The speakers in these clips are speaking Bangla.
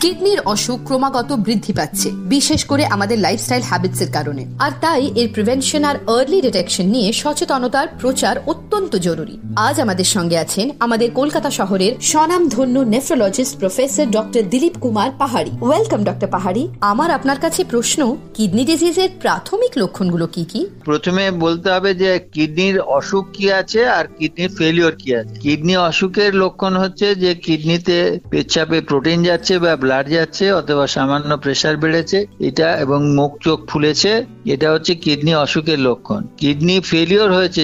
কিডনির অসুখ ক্রমাগত বৃদ্ধি পাচ্ছে, বিশেষ করে আমাদের লাইফস্টাইল হ্যাবিটসের কারণে। আর তাই এর প্রিভেনশন আর আর্লি ডিটেকশন নিয়ে সচেতনতার প্রচার অত্যন্ত জরুরি। আজ আমাদের সঙ্গে আছেন আমাদের কলকাতা শহরের স্বনামধন্য nephrologist professor doctor Dilip Kumar Pahari. Welcome doctor পাহাড়ি। আমার আপনার কাছে প্রশ্ন, কিডনি ডিজিজের প্রাথমিক লক্ষণগুলো কি কি? প্রথমে বলতে হবে যে কিডনির অসুখ কি আছে আর কিডনির ফেলিওর কি আছে। কিডনি অসুখের লক্ষণ হচ্ছে যে কিডনিতে পেচ্ছাপে প্রোটিন যাচ্ছে বা ব্লাড যাচ্ছে, অথবা সামান্য প্রেসার বেড়েছে এটা, এবং মুখ চোখ ফুলেছে, এটা হচ্ছে কিডনি অসুখের লক্ষণ। কিডনি ফেলিওর হয়েছে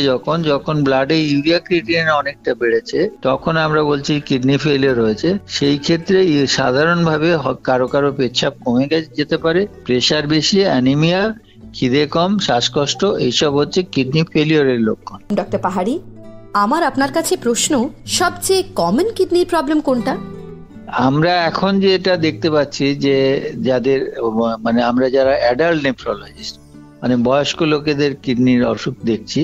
যখন ব্লাডে ইউরিয়া ক্রিয়েটিনিন অনেকটা বেড়েছে, তখন আমরা বলছি কিডনি ফেলিওর হয়েছে। সেই ক্ষেত্রে সাধারণভাবে কারো কারো পেচ্ছাপ কমে যেতে পারে, প্রেসার বেশি, অ্যানিমিয়া, খিদে কম, শ্বাসকষ্ট, এইসব হচ্ছে কিডনি ফেলিওরের লক্ষণ। ডক্টর পাহাড়ি, আমার আপনার কাছে প্রশ্ন, সবচেয়ে কমন কিডনির প্রবলেম কোনটা? আমরা এখন যে এটা দেখতে পাচ্ছি যে যাদের আমরা যারা অ্যাডাল্ট নেফ্রোলজিস্ট বয়স্ক লোকেদের কিডনির অসুখ দেখছি,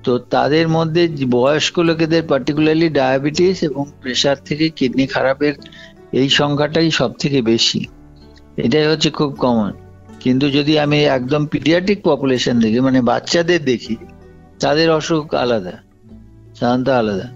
তো তাদের মধ্যে বয়স্ক লোকেদের পার্টিকুলারলি ডায়াবেটিস এবং প্রেসার থেকে কিডনি খারাপের এই সংখ্যাটাই সব থেকে বেশি। এটাই হচ্ছে খুব কমন। কিন্তু যদি আমি একদম পিডিয়াট্রিক পপুলেশন দেখি, বাচ্চাদের দেখি, তাদের অসুখ আলাদা, সাধারণত আলাদা।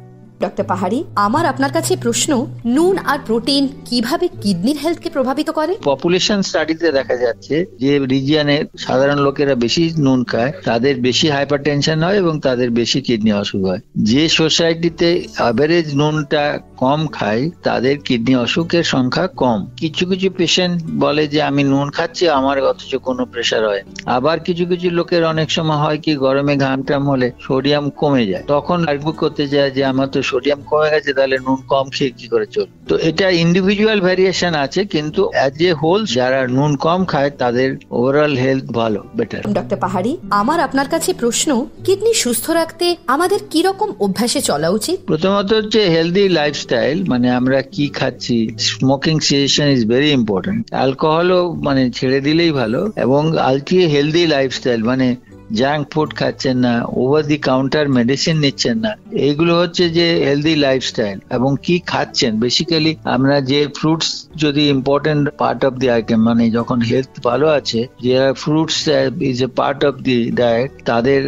ডক্টর পাহাড়ি, আমার আপনার কাছে প্রশ্ন, নুন আর প্রোটিন কিভাবে কিডনির হেলথকে প্রভাবিত করে? পপুলেশন স্টাডিতে দেখা যাচ্ছে যে রিজিয়নে সাধারণ লোকেরা বেশি নুন খায়, তাদের বেশি হাইপারটেনশন হয় এবং তাদের বেশি কিডনি অসুখ হয়। যে সোসাইটিতে অ্যাভারেজ নুনটা কম খায়, তাদের কিডনি অসুখের সংখ্যা কম। কিছু কিছু পেশেন্ট বলে যে আমি নুন খাচ্ছি, আমার অথচ কোনো প্রেসার হয়। আবার কিছু কিছু লোকের অনেক সময় হয় কি, গরমে ঘাম টাম হলে সোডিয়াম কমে যায়, তখন আর্গুমেন্ট করতে যায় যে আমার তো সোডিয়াম কমে গেছে, তাহলে নুন কম খেয়ে কি করে চলবে। তো এটা ইন্ডিভিজুয়াল ভ্যারিয়েশন আছে, কিন্তু অ্যাজ এ হোল যারা নুন কম খায় তাদের ওভারঅল হেলথ ভালো, বেটার। ডক্টর পাহাড়ি, আমার আপনার কাছে প্রশ্ন, কিডনি সুস্থ রাখতে আমাদের কি রকম অভ্যাসে চলা উচিত? প্রথমত হচ্ছে হেলদি লাইফস্টাইল, আমরা কি খাচ্ছি। Smoking situation is very important. অ্যালকোহলও ছেড়ে দিলেই ভালো, এবং আলটিয়ে হেলদি লাইফস্টাইল জাঙ্ক ফুড খাচ্ছেন না, ওভার দি কাউন্টার মেডিসিন নিচ্ছেন না, এইগুলো হচ্ছে যে হেলদি লাইফস্টাইল। এবং কি খাচ্ছেন, বেসিক্যালি আমরা যে ফ্রুটস যদি important part of the item, যখন হেলথ ভালো আছে, যে fruits is a part of the diet, তাদের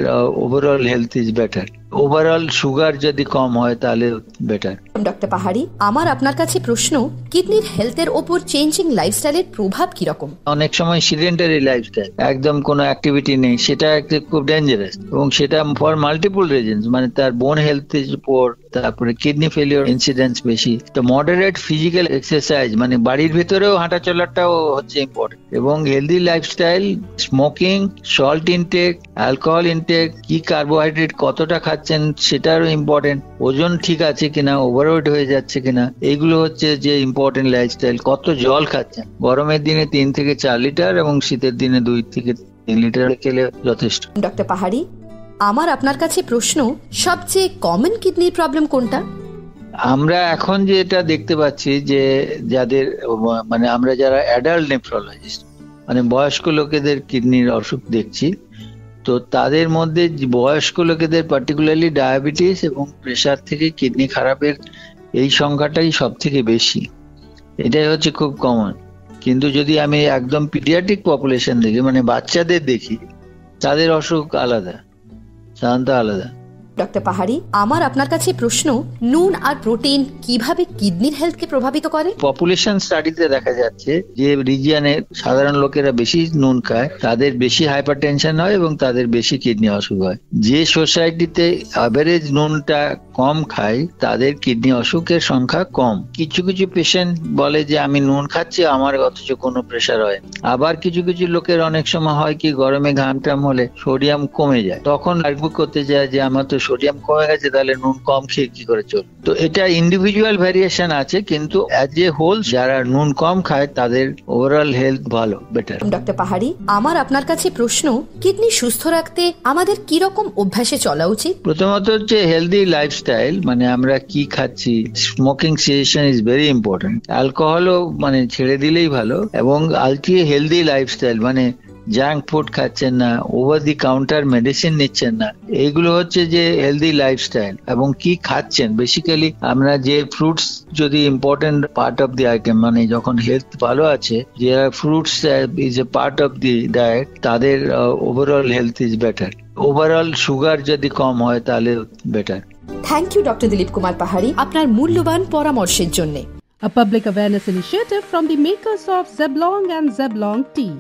overall health is better. Overall sugar যদি কম হয় তাহলে বেটার। ডক্টর পাহাড়ি, আমার আপনার কাছে প্রশ্ন, কিডনির হেলথের ওপর চেঞ্জিং লাইফস্টাইলের প্রভাব কি রকম? অনেক সময় সিডেন্টারি লাইফস্টাইল, একদম কোনো অ্যাক্টিভিটি নেই, সেটা খুব ডেঞ্জারাস, এবং সেটা ফর মাল্টিপল রিজনস, তার বোন হেলথের উপর, তারপরে কিডনি ফেলিওর ইনসিডেন্স বেশি। তো মডারেট ফিজিক্যাল এক্সারসাইজ, বাড়ির ভেতরেও হাঁটা চলাটাও হচ্ছে ইম্পর্টেন্ট, এবং healthy lifestyle, smoking, salt intake, alcohol intake, কি কার্বোহাইড্রেট কতটা খাচ্ছেন সেটারও ইম্পর্টেন্ট, ওজন ঠিক আছে কিনা, ওভারওয়েট হয়ে যাচ্ছে কিনা, এইগুলো হচ্ছে যে ইম্পর্টেন্ট লাইফস্টাইল। কত জল খাচ্ছেন, গরমের দিনে 3 থেকে 4 লিটার এবং শীতের দিনে 2 থেকে 3 লিটার খেলে যথেষ্ট। ডক্টর পাহাড়ি, আমার আপনার কাছে প্রশ্ন, সবচেয়ে কমন কিডনির প্রবলেম কোনটা? আমরা এখন যে এটা দেখতে পাচ্ছি যে যাদের আমরা যারা অ্যাডাল্ট নেফ্রোলজিস্ট, বয়স্ক লোকেদের কিডনির অসুখ দেখছি, তো তাদের মধ্যে বয়স্ক লোকেদের পার্টিকুলারলি ডায়াবেটিস এবং প্রেসার থেকে কিডনি খারাপের এই সংখ্যাটাই সব থেকে বেশি। এটাই হচ্ছে খুব কমন। কিন্তু যদি আমি একদম পিডিয়াট্রিক পপুলেশন দেখি, বাচ্চাদের দেখি, তাদের অসুখ আলাদা, সাধারণত আলাদা। ডক্টর পাহাড়ি, আমার আপনার কাছে প্রশ্ন, নুন আর প্রোটিন কিভাবে কিডনির হেলথকে প্রভাবিত করে? পপুলেশন স্টাডিতে দেখা যাচ্ছে যে রিজিয়নে সাধারণ লোকেরা বেশি নুন খায়, তাদের বেশি হাইপারটেনশন হয় এবং তাদের বেশি কিডনি অসুখ হয়। যে সোসাইটিতে অ্যাভারেজ নুনটা কম খায়, তাদের কিডনি অসুখের সংখ্যা কম। কিছু কিছু পেশেন্ট বলে যে আমি নুন খাচ্ছি, আমার অথচ কোনো প্রেসার হয়। আবার কিছু কিছু লোকের অনেক সময় হয় কি, গরমে ঘাম টাম হলে সোডিয়াম কমে যায়, তখন আর্গুমেন্ট করতে যায় যে আমার তো সোডিয়াম কমে গেছে, তাহলে নুন কম খেয়ে কি করে চলবে। তো এটা ইন্ডিভিজুয়াল ভ্যারিয়েশন আছে, কিন্তু অ্যাজ এ হোল যারা নুন কম খায় তাদের ওভারঅল হেলথ ভালো, বেটার। ডক্টর পাহাড়ি, আমার আপনার কাছে প্রশ্ন, কিডনি সুস্থ রাখতে আমাদের কি রকম অভ্যাসে চলা উচিত? প্রথমত হচ্ছে হেলদি লাইফস্টাইল, আমরা কি খাচ্ছি। Smoking situation is very important. অ্যালকোহলও ছেড়ে দিলেই ভালো, এবং আলটিয়ে হেলদি লাইফস্টাইল, জাঙ্ক ফুড খাচ্ছেন না, ওভার দি কাউন্টার মেডিসিন নিচ্ছেন না, এইগুলো হচ্ছে যে হেলদি লাইফস্টাইল। এবং কি খাচ্ছেন, বেসিক্যালি আমরা যে ফ্রুটস যদি important part of the item, মানে যখন হেলথ ভালো আছে, যে fruits is a part of the diet, তাদের overall health is better. Overall sugar যদি কম হয় তাহলে better. Thank you doctor Dilip Kumar Pahari আপনার মূল্যবান পরামর্শের জন্য। A public awareness initiative from the makers of Zeblong and Zeblong tea.